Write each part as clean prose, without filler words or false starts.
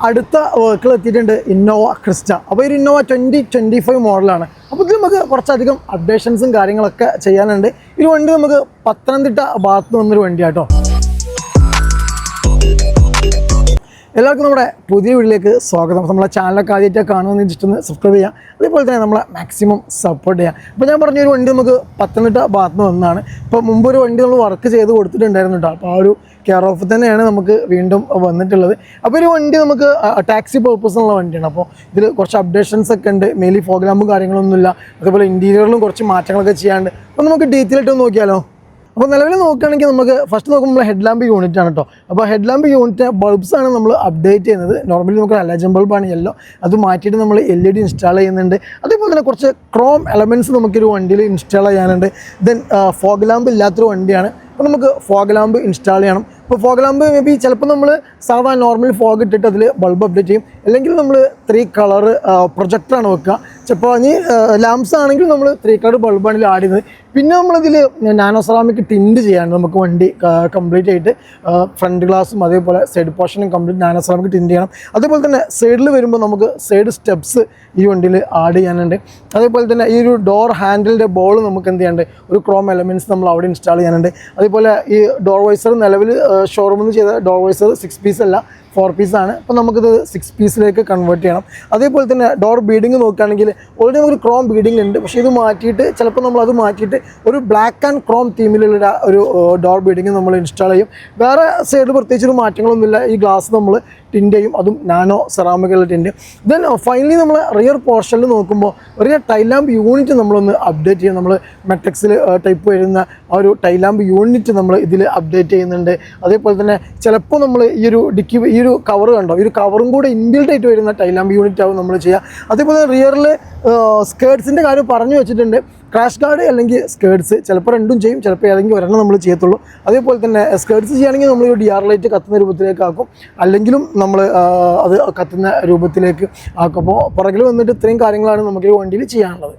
അടുത്ത വർക്കുകൾ എത്തിയിട്ടുണ്ട് ഇന്നോവ ക്രിസ്റ്റ. അപ്പോൾ ഒരു ഇന്നോവ 2025 മോഡലാണ്. അപ്പോൾ ഇത് നമുക്ക് കുറച്ചധികം അപ്ഡേഷൻസും കാര്യങ്ങളൊക്കെ ചെയ്യാനുണ്ട്. ഈ വണ്ടി നമുക്ക് പത്തനംതിട്ട ഭാഗത്ത് വന്നൊരു വണ്ടിയാട്ടോ. എല്ലാവർക്കും നമ്മുടെ പുതിയ വീഡിയോയിലേക്ക് സ്വാഗതം. നമ്മളെ ചാനലൊക്കെ ആദ്യമായിട്ട് കാണുമെന്ന് വെച്ചിട്ടൊന്ന് സബ്സ്ക്രൈബ് ചെയ്യാം. അതേപോലെ തന്നെ നമ്മളെ മാക്സിമം സപ്പോർട്ട് ചെയ്യാം. അപ്പോൾ ഞാൻ പറഞ്ഞൊരു വണ്ടി നമുക്ക് പത്തനംതിട്ട ഭാഗത്ത് വന്നതാണ്. ഇപ്പോൾ മുമ്പൊരു വണ്ടി നമ്മൾ വർക്ക് ചെയ്ത് കൊടുത്തിട്ടുണ്ടായിരുന്നു കേട്ടോ. അപ്പോൾ ആ ഒരു കെയർ ഓഫ് തന്നെയാണ് നമുക്ക് വീണ്ടും വന്നിട്ടുള്ളത്. അപ്പോൾ ഒരു വണ്ടി നമുക്ക് ടാക്സി പർപ്പസിനുള്ള വണ്ടിയാണ്. അപ്പോൾ ഇതിൽ കുറച്ച് അപ്ഡേഷൻസ് ഒക്കെ ഉണ്ട്. മെയിൻലി ഫോഗ് ലാമ്പും കാര്യങ്ങളൊന്നുമില്ല. അതേപോലെ ഇൻറ്റീരിയറിലും കുറച്ച് മാറ്റങ്ങളൊക്കെ ചെയ്യാണ്ട്. അപ്പോൾ നമുക്ക് ഡീറ്റെയിൽ ആയിട്ട് നോക്കിയാലോ. അപ്പോൾ നിലവിൽ നോക്കുകയാണെങ്കിൽ നമുക്ക് ഫസ്റ്റ് നോക്കുമ്പോൾ ഹെഡ് ലാമ്പ് യൂണിറ്റ് ആണ് കേട്ടോ. അപ്പോൾ ഹെഡ് ലാമ്പ് യൂണിറ്റ് ബൾബ്സ് ആണ് നമ്മൾ അപ്ഡേറ്റ് ചെയ്യുന്നത്. നോർമലി നമുക്ക് ഹലോജൻ ബൾബാണ് യെല്ലോ, അത് മാറ്റിയിട്ട് നമ്മൾ LED ഇൻസ്റ്റാൾ ചെയ്യുന്നുണ്ട്. അതേപോലെ തന്നെ കുറച്ച് ക്രോം എലമെൻറ്റ്സ് നമുക്കൊരു വണ്ടിയിൽ ഇൻസ്റ്റാൾ ചെയ്യാനുണ്ട്. ദെൻ ഫോഗ് ലാമ്പ് ഇല്ലാത്തൊരു വണ്ടിയാണ്. അപ്പോൾ നമുക്ക് ഫോഗ് ലാമ്പ് ഇൻസ്റ്റാൾ ചെയ്യണം. ഇപ്പോൾ ഫോഗ് ലാമ്പ് മേ ബി ചിലപ്പോൾ നമ്മൾ സാധാരണ നോർമൽ ഫോഗ് ഇട്ടിട്ട് അതിൽ ബൾബ് അപ്ഡേറ്റ് ചെയ്യും. അല്ലെങ്കിൽ നമ്മൾ 3 കളർ പ്രൊജക്ടറാണ് വെക്കുക. ചിലപ്പോൾ ഇനി ലാംപ്സ് ആണെങ്കിൽ നമ്മൾ 3 കളർ ബൾബാണ് ഇതിൽ ആഡ് ചെയ്യുന്നത്. പിന്നെ നമ്മളിതിൽ നാനോ സെറാമിക് ടിൻറ്റ് ചെയ്യാണ്ട് നമുക്ക് വണ്ടി കംപ്ലീറ്റ് ആയിട്ട് ഫ്രണ്ട് ഗ്ലാസും അതേപോലെ സൈഡ് പോർഷനും കംപ്ലീറ്റ് നാനോ സെറാമിക് ടിൻറ്റ് ചെയ്യണം. അതേപോലെ തന്നെ സൈഡിൽ വരുമ്പോൾ നമുക്ക് സൈഡ് സ്റ്റെപ്സ് ഈ വണ്ടിയിൽ ആഡ് ചെയ്യാനുണ്ട്. അതേപോലെ തന്നെ ഈ ഒരു ഡോർ ഹാൻഡിലിൻ്റെ ബോൾ നമുക്ക് എന്ത് ചെയ്യാനുണ്ട്, ഒരു ക്രോം എലമെൻറ്റ്സ് നമ്മൾ അവിടെ ഇൻസ്റ്റാൾ ചെയ്യാനുണ്ട്. അതേപോലെ ഈ ഡോർ വൈസർ നിലവിൽ ഷോറൂമിൽ നിന്ന് ചെയ്ത ഡോർ വൈസർ 6 പീസ് അല്ല 4 പീസാണ്. അപ്പോൾ നമുക്കിത് 6 പീസിലേക്ക് കൺവേർട്ട് ചെയ്യണം. അതേപോലെ തന്നെ ഡോർ ബീഡിങ് നോക്കുകയാണെങ്കിൽ ഓൾറെഡി നമുക്ക് ക്രോം ബീഡിങ് ഉണ്ട്. പക്ഷേ ഇത് മാറ്റിയിട്ട് ചിലപ്പോൾ നമ്മളത് മാറ്റിയിട്ട് ഒരു ബ്ലാക്ക് ആൻഡ് ക്രോം തീമിലുള്ള ഒരു ഡോർ ബീഡിങ് നമ്മൾ ഇൻസ്റ്റാൾ ചെയ്യും. വേറെ സൈഡിൽ പ്രത്യേകിച്ചൊരു മാറ്റങ്ങളൊന്നുമില്ല. ഈ ഗ്ലാസ് നമ്മൾ ടിൻറ്റ് ചെയ്യും, അതും നാനോ സെറാമിക്കുള്ള ടിൻറ്റ്. ദെൻ ഫൈനലി നമ്മൾ റിയർ പോർഷനിൽ നോക്കുമ്പോൾ റിയർ ടൈൽ ലാമ്പ് യൂണിറ്റ് നമ്മളൊന്ന് അപ്ഡേറ്റ് ചെയ്യും. നമ്മൾ മെട്രിക്സിൽ ടൈപ്പ് വരുന്ന ആ ഒരു ടൈൽ ലാമ്പ് യൂണിറ്റ് നമ്മൾ ഇതിൽ അപ്ഡേറ്റ് ചെയ്യുന്നുണ്ട്. അതേപോലെ തന്നെ ചിലപ്പോൾ നമ്മൾ ഈ ഒരു കവർ കണ്ടോ, ഈ ഒരു കവറും കൂടെ ഇൻബിൽഡ് ആയിട്ട് വരുന്ന ടൈൽ ലാമ്പ് യൂണിറ്റ് ആവും നമ്മൾ ചെയ്യുക. അതേപോലെ റിയറിൽ സ്കേർട്സിൻ്റെ കാര്യം പറഞ്ഞു വെച്ചിട്ടുണ്ട്. ക്രാഷ് ഗാർഡ് അല്ലെങ്കിൽ സ്കേർട്സ് ചിലപ്പോൾ രണ്ടും ചെയ്യും, ചിലപ്പോൾ ഏതെങ്കിലും ഒരെണ്ണം നമ്മൾ ചെയ്യത്തുള്ളൂ. അതേപോലെ തന്നെ സ്കേർട്സ് ചെയ്യുകയാണെങ്കിൽ നമ്മൾ ഒരു DR ലൈറ്റ് കത്തുന്ന രൂപത്തിലേക്ക് ആക്കും, അല്ലെങ്കിലും നമ്മൾ അത് കത്തുന്ന രൂപത്തിലേക്ക് ആക്കും. അപ്പോൾ പുറകിൽ വന്നിട്ട് ഇത്രയും കാര്യങ്ങളാണ് നമുക്ക് ഈ വണ്ടിയിൽ ചെയ്യാനുള്ളത്.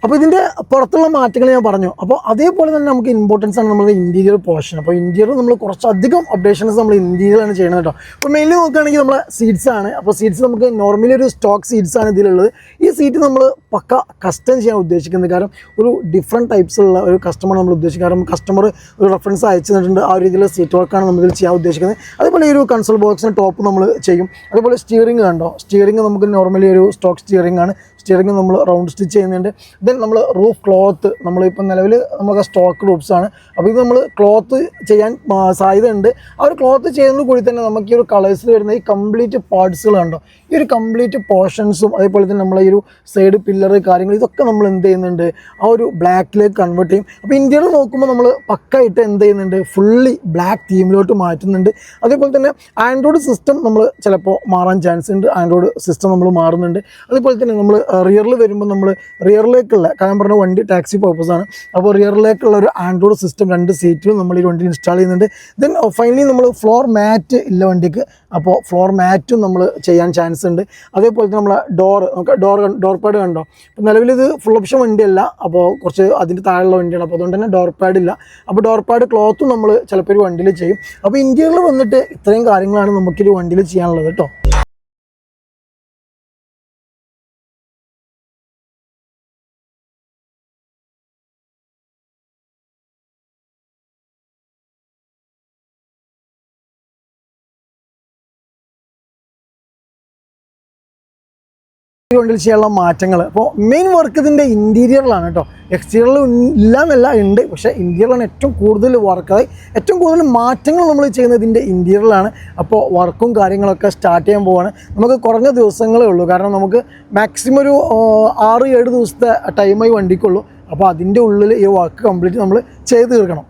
അപ്പോൾ ഇതിൻ്റെ പുറത്തുള്ള മാറ്റങ്ങൾ ഞാൻ പറഞ്ഞു. അപ്പോൾ അതേപോലെ തന്നെ നമുക്ക് ഇമ്പോർട്ടൻസ് ആണ് നമ്മുടെ ഇൻറ്റീരിയർ പോർഷൻ. അപ്പോൾ ഇൻറ്റീരിയർ നമ്മൾ കുറച്ചധികം അപ്ഡേഷൻസ് നമ്മൾ ഇൻറ്റീരിയറാണ് ചെയ്യുന്നത് കേട്ടോ. അപ്പോൾ മെയിൻലി നോക്കുകയാണെങ്കിൽ നമ്മളെ സീറ്റ്സ് ആണ്. അപ്പോൾ സീറ്റ്സ് നമുക്ക് നോർമലി ഒരു സ്റ്റോക്ക് സീറ്റ്സ് ആണ് ഇതിലുള്ളത്. ഈ സീറ്റ് നമ്മൾ പക്ക കസ്റ്റം ചെയ്യാൻ ഉദ്ദേശിക്കുന്നത്. കാരണം ഒരു ഡിഫറെൻറ്റ് ടൈപ്സുള്ള ഒരു കസ്റ്റമർ നമ്മൾ ഉദ്ദേശിക്കുന്നത്. കാരണം കസ്റ്റമർ ഒരു റെഫറൻസ് അയച്ചു തന്നിട്ടുണ്ട്. ആ ഒരു രീതിയിലുള്ള സീറ്റ് വർക്കാണ് നമ്മളിതിൽ ചെയ്യാൻ ഉദ്ദേശിക്കുന്നത്. അതേപോലെ ഈ ഒരു കൺസോൾ ബോക്സിന് ടോപ്പ് നമ്മൾ ചെയ്യും. അതേപോലെ സ്റ്റിയറിംഗ് കണ്ടോ, സ്റ്റിയറിംഗ് നമുക്ക് നോർമലി ഒരു സ്റ്റോക്ക് സ്റ്റിയറിംഗ് ആണ്. സ്റ്റിയറിംഗ് നമ്മൾ റൗണ്ട് സ്റ്റിച്ച് ചെയ്യുന്നുണ്ട്. ദെൻ നമ്മൾ റൂഫ് ക്ലോത്ത് നമ്മളിപ്പോൾ നിലവിൽ നമുക്ക് സ്റ്റോക്ക് റൂഫ്സ് ആണ്. അപ്പോൾ ഇത് നമ്മൾ ക്ലോത്ത് ചെയ്യാൻ സാധ്യതയുണ്ട്. ആ ഒരു ക്ലോത്ത് ചെയ്യുന്നത് കൂടി തന്നെ നമുക്ക് ഈ ഒരു കളേഴ്സിൽ വരുന്ന ഈ കംപ്ലീറ്റ് പാർട്സുകൾ കണ്ടോ, ഈ ഒരു കംപ്ലീറ്റ് പോർഷൻസും അതേപോലെ തന്നെ നമ്മളെ ഈ ഒരു സൈഡ് പില്ലർ കാര്യങ്ങൾ ഇതൊക്കെ നമ്മൾ എന്ത് ചെയ്യുന്നുണ്ട്, ആ ഒരു ബ്ലാക്കിലേക്ക് കൺവേർട്ട് ചെയ്യും. അപ്പോൾ ഇന്ത്യയിൽ നോക്കുമ്പോൾ നമ്മൾ പക്കായിട്ട് എന്ത് ചെയ്യുന്നുണ്ട്, ഫുള്ളി ബ്ലാക്ക് തീമിലോട്ട് മാറ്റുന്നുണ്ട്. അതേപോലെ തന്നെ ആൻഡ്രോയിഡ് സിസ്റ്റം നമ്മൾ ചിലപ്പോൾ മാറാൻ ചാൻസ് ഉണ്ട്. ആൻഡ്രോയിഡ് സിസ്റ്റം നമ്മൾ മാറുന്നുണ്ട്. അതേപോലെ തന്നെ നമ്മൾ റിയറിൽ വരുമ്പോൾ നമ്മൾ റിയറിലേക്കുള്ള ഞാൻ പറഞ്ഞ വണ്ടി ടാക്സി പർപ്പസാണ്. അപ്പോൾ റിയറിലേക്കുള്ള ഒരു ആൻഡ്രോയിഡ് സിസ്റ്റം 2 സീറ്റിലും നമ്മൾ ഈ വണ്ടി ഇൻസ്റ്റാൾ ചെയ്യുന്നുണ്ട്. ദെൻ ഫൈനലി നമ്മൾ ഫ്ലോർ മാറ്റ് ഇല്ല വണ്ടിക്ക്. അപ്പോൾ ഫ്ലോർ മാറ്റും നമ്മൾ ചെയ്യാൻ ചാൻസ് ഉണ്ട്. അതേപോലെ തന്നെ നമ്മളെ ഡോർ പാഡ് കണ്ടോ. ഇപ്പോൾ നിലവിലിത് ഫുൾ ഓപ്ഷൻ വണ്ടിയല്ല, അപ്പോൾ കുറച്ച് അതിൻ്റെ താഴെയുള്ള വണ്ടിയാണ്. അപ്പോൾ അതുകൊണ്ട് തന്നെ ഡോർ പാഡ് ഇല്ല. അപ്പോൾ ഡോർ പാഡ് ക്ലോത്തും നമ്മൾ ചിലപ്പോൾ ഒരു വണ്ടിയിൽ ചെയ്യും. അപ്പോൾ ഇന്ത്യയിൽ വന്നിട്ട് ഇത്രയും കാര്യങ്ങളാണ് നമുക്കൊരു വണ്ടിയിൽ ചെയ്യാനുള്ളത് കേട്ടോ. വണ്ടിയിൽ ചെയ്യാനുള്ള മാറ്റങ്ങൾ അപ്പോൾ മെയിൻ വർക്ക് ഇതിൻ്റെ ഇൻറ്റീരിയറിലാണ് കേട്ടോ. എക്സ്റ്റീരിയറിൽ ഇല്ല എന്നല്ല, ഉണ്ട്. പക്ഷേ ഇൻറ്റീരിയറിലാണ് ഏറ്റവും കൂടുതൽ വർക്കായി ഏറ്റവും കൂടുതൽ മാറ്റങ്ങൾ നമ്മൾ ചെയ്യുന്നത് ഇതിൻ്റെ ഇൻറ്റീരിയറിലാണ്. അപ്പോൾ വർക്കും കാര്യങ്ങളൊക്കെ സ്റ്റാർട്ട് ചെയ്യാൻ പോവുകയാണ്. നമുക്ക് കുറഞ്ഞ ദിവസങ്ങളേ ഉള്ളൂ. കാരണം നമുക്ക് മാക്സിമം ഒരു 6-7 ദിവസത്തെ ടൈമായി വണ്ടിക്കുള്ളൂ. അപ്പോൾ അതിൻ്റെ ഉള്ളിൽ ഈ വർക്ക് കംപ്ലീറ്റ് നമ്മൾ ചെയ്ത് തീർക്കണം.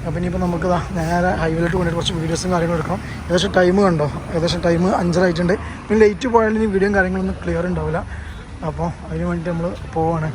അപ്പോൾ ഇനിയിപ്പോൾ നമുക്ക് നേരെ ഹൈവേയിലോട്ട് കൊണ്ടിട്ട് കുറച്ച് വീഡിയോസും കാര്യങ്ങളും എടുക്കണം. ഏകദേശം ടൈം കണ്ടോ, ഏകദേശം ടൈം 5:30 ആയിട്ടുണ്ട്. പിന്നെ ലേറ്റ് പോയാലും ഇനി വീഡിയോയും കാര്യങ്ങളൊന്നും ക്ലിയർ ഉണ്ടാവില്ല. അപ്പോൾ അതിന് വേണ്ടിയിട്ട് നമ്മൾ പോവുകയാണ്.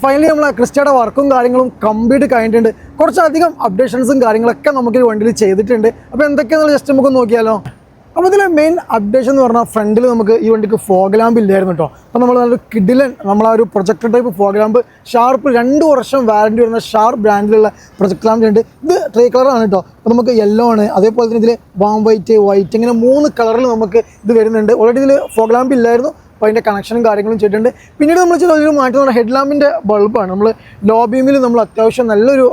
ഫൈനലി നമ്മൾ ക്രിസ്റ്റയുടെ വർക്കും കാര്യങ്ങളും കംപ്ലീറ്റ് കഴിഞ്ഞിട്ടുണ്ട്. കുറച്ചധികം അപ്ഡേഷൻസും കാര്യങ്ങളൊക്കെ നമുക്ക് ഈ വണ്ടിയിൽ ചെയ്തിട്ടുണ്ട്. അപ്പോൾ എന്തൊക്കെയാണെന്ന് ജസ്റ്റ് നമുക്ക് നോക്കിയാലോ. അപ്പോൾ ഇതിലെ മെയിൻ അപ്ഡേഷൻ എന്ന് പറഞ്ഞാൽ ഫ്രണ്ടിൽ നമുക്ക് ഈ വണ്ടിക്ക് ഫോഗ് ലാമ്പ് ഇല്ലായിരുന്നു കേട്ടോ. അപ്പോൾ നമ്മൾ നല്ലൊരു കിഡിലൻ നമ്മളാ ഒരു projector type fog lamp sharp 2 വർഷം വാറൻറ്റി വരുന്ന ഷാർപ്പ് ബ്രാൻഡിലുള്ള പ്രൊജക്ടർ ലാമ്പ് ഉണ്ട്. ഇത് 3 കളറാണ് കേട്ടോ. അപ്പോൾ നമുക്ക് യെല്ലോ ആണ്, അതേപോലെ തന്നെ ഇതിൽ വാം വൈറ്റ്, വൈറ്റ്, ഇങ്ങനെ 3 കളറിൽ നമുക്ക് ഇത് വരുന്നുണ്ട്. ഓൾറെഡി ഇതിൽ ഫോഗ് ലാമ്പ് ഇല്ലായിരുന്നു. അപ്പോൾ അതിൻ്റെ കണക്ഷനും കാര്യങ്ങളും ചെയ്തിട്ടുണ്ട്. പിന്നീട് നമ്മൾ ചെയ്തൊരു മാറ്റം എന്ന് പറഞ്ഞാൽ ഹെഡ് ലാമ്പിൻ്റെ ബൾബാണ്. നമ്മൾ ലോ ബീമിൽ നമ്മൾ അത്യാവശ്യം നല്ലൊരു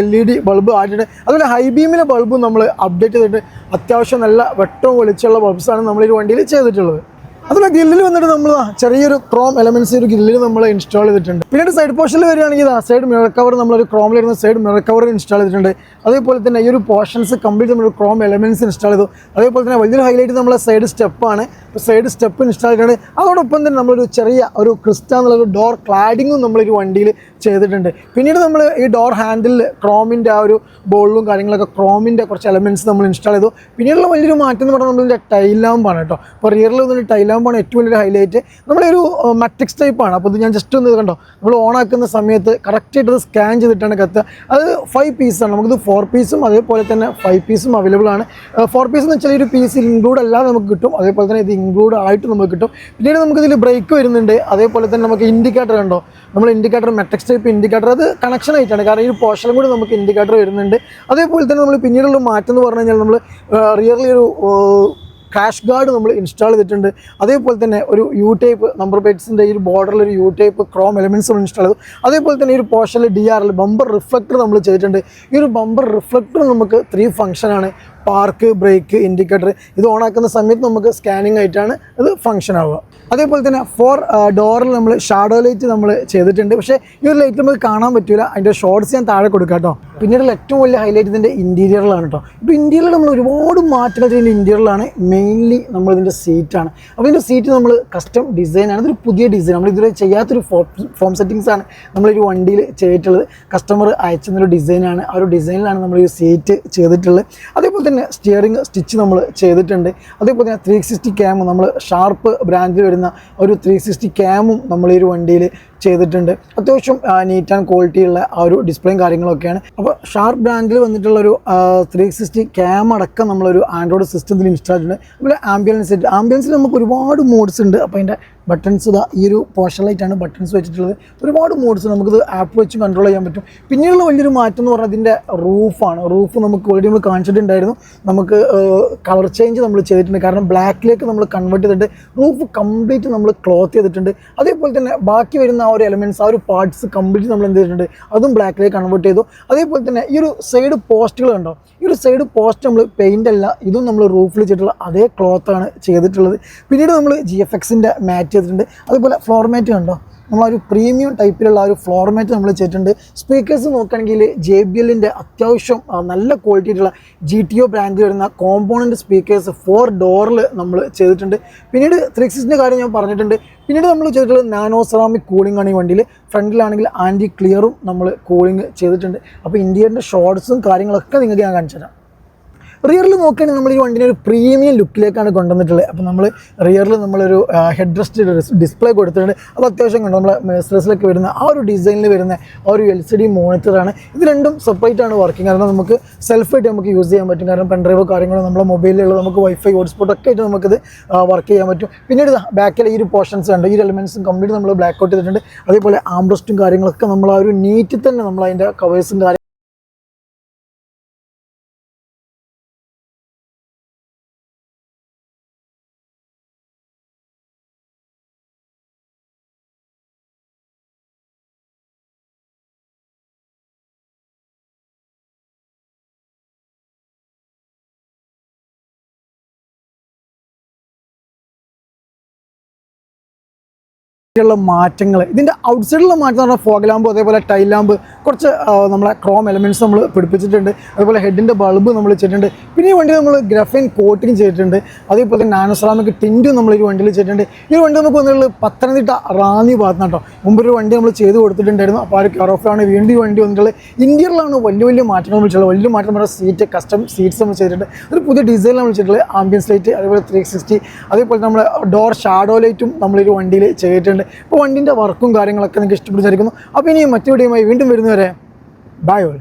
LED ബൾബ് ആയിട്ടുണ്ട്. അതുപോലെ ഹൈ ബീമിലെ ബൾബും നമ്മൾ അപ്ഡേറ്റ് ചെയ്തിട്ട് അത്യാവശ്യം നല്ല വെട്ടവും വെളിച്ചമുള്ള ബൾബ്സാണ് നമ്മൾ ഈ വണ്ടിയിൽ ചെയ്തിട്ടുള്ളത്. അതുപോലെ ഗ്രില്ലിൽ വന്നിട്ട് നമ്മൾ ചെറിയൊരു ക്രോം എലമെൻറ്റ്സ് ഒരു ഗ്രില്ലിൽ നമ്മൾ ഇൻസ്റ്റാൾ ചെയ്തിട്ടുണ്ട്. പിന്നീട് സൈഡ് പോർഷനിൽ വരികയാണെങ്കിൽ സൈഡ് മിറർ കവർ നമ്മളൊരു ക്രോമിൽ വരുന്ന സൈഡ് മിറർ കവർ ഇൻസ്റ്റാൾ ചെയ്തിട്ടുണ്ട്. അതേപോലെ തന്നെ ഈ ഒരു പോർഷൻസ് കംപ്ലീറ്റ് നമ്മൾ ക്രോം എലമെൻറ്റ്സ് ഇൻസ്റ്റാൾ ചെയ്തു. അതേപോലെ തന്നെ വലിയൊരു ഹൈലൈറ്റ് നമ്മളെ സൈഡ് സ്റ്റെപ്പാണ്. സൈഡ് സ്റ്റെപ്പ് ഇൻസ്റ്റാൾ ചെയ്തിട്ടുണ്ട്. അതോടൊപ്പം തന്നെ നമ്മളൊരു ചെറിയ ഒരു ക്രിസ്റ്റ എന്നുള്ളൊരു ഡോർ ക്ലാഡിങ്ങും നമ്മളൊരു വണ്ടിയിൽ ചെയ്തിട്ടുണ്ട്. പിന്നീട് നമ്മൾ ഈ ഡോർ ഹാൻഡിലിൽ ക്രോമിൻ്റെ ആ ഒരു ബോളിലും കാര്യങ്ങളൊക്കെ ക്രോമിൻ്റെ കുറച്ച് എലമെൻറ്റ്സ് നമ്മൾ ഇൻസ്റ്റാൾ ചെയ്തു. പിന്നീടുള്ള വലിയൊരു മാറ്റം എന്ന് പറഞ്ഞാൽ നമ്മളിതിൻ്റെ ടൈൽ ലാമ്പാണ് കേട്ടോ. അപ്പോൾ റിയറിൽ വന്നിട്ട് ടൈൽ ലാമ്പാണ് ഏറ്റവും വലിയൊരു ഹൈലൈറ്റ്. നമ്മളൊരു മെട്രിക്സ് ടൈപ്പാണ്. അപ്പോൾ ഇത് ഞാൻ ജസ്റ്റ് ഒന്ന് കണ്ടോ, നമ്മൾ ഓണാക്കുന്ന സമയത്ത് കറക്റ്റായിട്ട് ഇത് സ്കാൻ ചെയ്തിട്ടാണ് കത്തുക. അത് 5 പീസാണ്. നമുക്കിത് 4 പീസും അതേപോലെ തന്നെ 5 പീസും അവൈലബിൾ ആണ്. 4 പീസ് എന്ന് വെച്ചാൽ ഒരു പീസ് ഇൻക്ലൂഡ് അല്ലാതെ നമുക്ക് കിട്ടും. അതേപോലെ തന്നെ ഇത് ഇൻക്ലൂഡ് ആയിട്ട് നമുക്ക് കിട്ടും. പിന്നീട് നമുക്കിതിൽ ബ്രേക്ക് വരുന്നുണ്ട്. അതേപോലെ തന്നെ നമുക്ക് ഇൻഡിക്കേറ്റർ കണ്ടോ, നമ്മൾ ഇൻഡിക്കേറ്റർ മെട്രിക്സ് ടൈപ്പ് ഇൻഡിക്കേറ്റർ അത് കണക്ഷൻ ആയിട്ടാണ്. കാരണം ഈ പോർഷനും കൂടി നമുക്ക് ഇൻഡിക്കേറ്റർ വരുന്നുണ്ട്. അതേപോലെ തന്നെ നമ്മൾ പിന്നീടുള്ള മാറ്റം എന്ന് പറഞ്ഞു കഴിഞ്ഞാൽ നമ്മൾ റിയർലി ഒരു ക്രാഷ് ഗാർഡ് നമ്മൾ ഇൻസ്റ്റാൾ ചെയ്തിട്ടുണ്ട്. അതേപോലെ തന്നെ ഒരു യു ടൈപ്പ് നമ്പർ പ്ലേറ്റ്സിൻ്റെ ഈ ഒരു ബോർഡറിൽ ഒരു യു ടൈപ്പ് ക്രോം എലമെൻറ്റ്സ് നമ്മൾ ഇൻസ്റ്റാൾ ചെയ്തു. അതേപോലെ തന്നെ ഈ ഒരു പോർഷനിൽ DRL ബമ്പർ റിഫ്ലക്ടർ നമ്മൾ ചെയ്തിട്ടുണ്ട്. ഈ ഒരു ബമ്പർ റിഫ്ലക്ടർ നമുക്ക് 3 ഫംഗ്ഷനാണ്. Park, brake, indicator. ഇത് ഓണാക്കുന്ന സമയത്ത് നമുക്ക് സ്കാനിങ് ആയിട്ടാണ് ഇത് ഫംഗ്ഷൻ ആവുക. അതേപോലെ തന്നെ 4 ഡോറിൽ നമ്മൾ ഷാഡോ ലൈറ്റ് നമ്മൾ ചെയ്തിട്ടുണ്ട്. പക്ഷേ ഈ ഒരു ലൈറ്റ് നമുക്ക് കാണാൻ പറ്റില്ല. അതിൻ്റെ ഷോർട്ട്സ് ഞാൻ താഴെ കൊടുക്കാം കേട്ടോ. പിന്നീടുള്ള ഏറ്റവും വലിയ ഹൈലൈറ്റ് ഇതിൻ്റെ ഇൻറ്റീരിയറിലാണ് കേട്ടോ. ഇപ്പോൾ ഇൻറ്റീരിയറിൽ നമ്മൾ ഒരുപാട് മാറ്റങ്ങൾ ചെയ്യുന്ന ഇൻറ്റീരിയറിലാണ്. മെയിൻലി നമ്മളിതിൻ്റെ സീറ്റാണ്. അപ്പോൾ ഇതിൻ്റെ സീറ്റ് നമ്മൾ കസ്റ്റം ഡിസൈനാണ്. ഇതൊരു പുതിയ ഡിസൈൻ, നമ്മൾ ഇതുവരെ ചെയ്യാത്തൊരു ഫോം സെറ്റിങ്സാണ് നമ്മളൊരു വണ്ടിയിൽ ചെയ്തിട്ടുള്ളത്. കസ്റ്റമർ അയച്ചെന്നൊരു ഡിസൈനാണ്. ആ ഒരു ഡിസൈനിലാണ് നമ്മൾ ഈ സീറ്റ് ചെയ്തിട്ടുള്ളത്. അതേപോലെ തന്നെ സ്റ്റിയറിംഗ് സ്റ്റിച്ച് നമ്മൾ ചെയ്തിട്ടുണ്ട്. അതേപോലെ തന്നെ 360 ക്യാം നമ്മൾ ഷാർപ്പ് ബ്രാൻഡിൽ വരുന്ന ഒരു 360 ക്യാമും നമ്മൾ ഈ ഒരു വണ്ടിയിൽ ചെയ്തിട്ടുണ്ട്. അത്യാവശ്യം നീറ്റ് ആൻഡ് ക്വാളിറ്റി ഉള്ള ആ ഒരു ഡിസ്പ്ലേയും കാര്യങ്ങളൊക്കെയാണ്. അപ്പോൾ ഷാർപ്പ് ബ്രാൻഡിൽ വന്നിട്ടുള്ളൊരു 360 ക്യാം അടക്കം നമ്മളൊരു ആൻഡ്രോയിഡ് സിസ്റ്റത്തിൽ ഇൻസ്റ്റാൾ ചെയ്തിട്ടുണ്ട്. അതുപോലെ ആംബിയൻസിൽ നമുക്ക് ഒരുപാട് മോഡ്സ് ഉണ്ട്. അപ്പോൾ അതിൻ്റെ ബട്ടൺസ് ഇതാ ഈ ഒരു പോർഷൻ ലൈറ്റാണ് ബട്ടൺസ് വെച്ചിട്ടുള്ളത്. ഒരുപാട് മോഡ്സ് നമുക്കിത് ആപ്പ് വെച്ച് കൺട്രോൾ ചെയ്യാൻ പറ്റും. പിന്നെയുള്ള വലിയൊരു മാറ്റം എന്ന് പറഞ്ഞാൽ ഇതിൻ്റെ റൂഫാണ്. റൂഫ് നമുക്ക് ഓൾറെഡി നമ്മൾ കാണിച്ചിട്ടുണ്ടായിരുന്നു. നമുക്ക് കളർ ചേഞ്ച് നമ്മൾ ചെയ്തിട്ടുണ്ട്. കാരണം ബ്ലാക്കിലേക്ക് നമ്മൾ കൺവേർട്ട് ചെയ്തിട്ട് റൂഫ് കംപ്ലീറ്റ് നമ്മൾ ക്ലോത്ത് ചെയ്തിട്ടുണ്ട്. അതേപോലെ തന്നെ ബാക്കി വരുന്ന ആ ഒരു എലമെൻറ്റ്സ്, ആ ഒരു പാർട്സ് കംപ്ലീറ്റ് നമ്മൾ എന്ത് ചെയ്തിട്ടുണ്ട്, അതും ബ്ലാക്കിലേക്ക് കൺവേർട്ട് ചെയ്തു. അതേപോലെ തന്നെ ഈ ഒരു സൈഡ് പോസ്റ്റുകൾ കണ്ടോ, ഈ ഒരു സൈഡ് പോസ്റ്റ് നമ്മൾ പെയിൻ്റ് അല്ല, ഇതും നമ്മൾ റൂഫിൽ ചെയ്തിട്ടുള്ള അതേ ക്ലോത്താണ് ചെയ്തിട്ടുള്ളത്. പിന്നീട് നമ്മൾ GFXൻ്റെ മാറ്റ് ചെയ്തിട്ടുണ്ട്. അതുപോലെ ഫ്ലോർ മാറ്റ് കണ്ടോ, നമ്മളൊരു പ്രീമിയം ടൈപ്പിലുള്ള ഒരു ഫ്ലോർ മാറ്റ് നമ്മൾ ചെയ്തിട്ടുണ്ട്. സ്പീക്കേഴ്സ് നോക്കുകയാണെങ്കിൽ JBLൻ്റെ അത്യാവശ്യം നല്ല ക്വാളിറ്റി ആയിട്ടുള്ള GTO ബ്രാൻഡിൽ വരുന്ന കോമ്പോണൻറ്റ് സ്പീക്കേഴ്സ് 4 ഡോറിൽ നമ്മൾ ചെയ്തിട്ടുണ്ട്. പിന്നീട് 360ൻ്റെ കാര്യം ഞാൻ പറഞ്ഞിട്ടുണ്ട്. പിന്നീട് നമ്മൾ ചെയ്തിട്ടുള്ളത് നാനോ സെറാമിക് കൂളിംഗ് ആണ് ഈ വണ്ടിയിൽ. ഫ്രണ്ടിലാണെങ്കിൽ ആൻറ്റി ക്ലിയറും നമ്മൾ കൂളിംഗ് ചെയ്തിട്ടുണ്ട്. അപ്പോൾ ഇന്ത്യൻ്റെ ഷോർട്ട്സും കാര്യങ്ങളൊക്കെ നിങ്ങൾക്ക് ഞാൻ കാണിച്ചു തരാം. റിയറിൽ നോക്കുകയാണെങ്കിൽ നമ്മൾ ഈ വണ്ടിനെ ഒരു പ്രീമിയം ലുക്കിലേക്കാണ് കൊണ്ടുവന്നിട്ടുള്ളത്. അപ്പോൾ നമ്മൾ റിയറിൽ നമ്മളൊരു ഹെഡ് റെസ്റ്റ് ഡിസ്പ്ലേ കൊടുത്തിട്ടുണ്ട്. അത് അത്യാവശ്യം കണ്ടു നമ്മളെ മെഴ്സറസിലൊക്കെ വരുന്ന ആ ഒരു ഡിസൈനിൽ വരുന്ന ആ ഒരു LCD മോണിറ്ററാണ്. ഇത് രണ്ടും സെപ്പറേറ്റ് ആണ് വർക്കിംഗ്. കാരണം നമുക്ക് സെൽഫായിട്ട് നമുക്ക് യൂസ് ചെയ്യാൻ പറ്റും. കാരണം പെൻഡ്രൈവ് കാര്യങ്ങൾ നമ്മുടെ മൊബൈലിലുള്ള നമുക്ക് വൈഫൈ ഹോട്ട്സ്പോട്ട് ഒക്കെ ആയിട്ട് നമുക്കിത് വർക്ക് ചെയ്യാൻ പറ്റും. പിന്നീട് ബാക്കിൽ ഈ ഒരു പോർഷൻസ് ഉണ്ട്, ഈ എലമെൻറ്റ്സും കംപ്ലീറ്റ് നമ്മൾ ബ്ലാക്ക് ഔട്ട് ചെയ്തിട്ടുണ്ട്. അതേപോലെ ആംബ്രസ്റ്റും കാര്യങ്ങളൊക്കെ നമ്മൾ ആ ഒരു നീറ്റിൽ തന്നെ നമ്മൾ അതിൻ്റെ കവേഴ്സും കാര്യങ്ങളും ഉള്ള മാറ്റങ്ങൾ. ഇതിൻ്റെ ഔട്ട്സൈഡിലുള്ള മാറ്റം എന്ന് പറഞ്ഞാൽ ഫോഗ് ലാമ്പ്, അതേപോലെ ടൈൽ ലാമ്പ്, കുറച്ച് നമ്മളെ ക്രോം എലമെൻറ്റ്സ് നമ്മൾ പിടിപ്പിച്ചിട്ടുണ്ട്. അതുപോലെ ഹെഡിൻ്റെ ബൾബ് നമ്മൾ ചെയ്തിട്ടുണ്ട്. പിന്നെ ഈ വണ്ടി നമ്മൾ ഗ്രഫൈൻ കോട്ടിങ് ചെയ്തിട്ടുണ്ട്. അതേപോലെ തന്നെ നാനോ സെറാമിക് ടിൻറ്റും നമ്മൾ ഈ വണ്ടിയിൽ ചെയ്തിട്ടുണ്ട്. ഈ വണ്ടി നമുക്ക് വന്നിട്ടുള്ളത് പത്തനംതിട്ട റാന്നി ഭാഗത്താണ് കേട്ടോ. മുമ്പൊരു വണ്ടി നമ്മൾ ചെയ്ത് കൊടുത്തിട്ടുണ്ടായിരുന്നു. അപ്പോൾ ആ ഒരു കെയർ ഓഫിലാണ് വീണ്ടും ഈ വണ്ടി വന്നിട്ടുള്ളത്. ഇന്റീരിയറിലാണ് വലിയ മാറ്റങ്ങൾ നമ്മൾ ചെയ്തത്. വലിയ മാറ്റം പറഞ്ഞാൽ സീറ്റ്, കസ്റ്റം സീറ്റ്സ് നമ്മൾ ചെയ്തിട്ടുണ്ട്. ഒരു പുതിയ ഡിസൈൻ നമ്മൾ ചെയ്തിട്ടുള്ളത്. ആംബിയൻസ് ലൈറ്റ്, അതേപോലെ 360, അതേപോലെ നമ്മൾ ഡോർ ഷാഡോ ലൈറ്റും നമ്മളൊരു വണ്ടിയിൽ ചെയ്തിട്ടുണ്ട്. ഇപ്പോൾ വണ്ടിൻ്റെ വർക്കും കാര്യങ്ങളൊക്കെ നിങ്ങൾക്ക് ഇഷ്ടപ്പെട്ടിരിക്കുന്നു. അപ്പോൾ ഇനി മറ്റു വീഡിയോയുമായി വീണ്ടും വരുന്നവരെ ബൈ ഓൾ.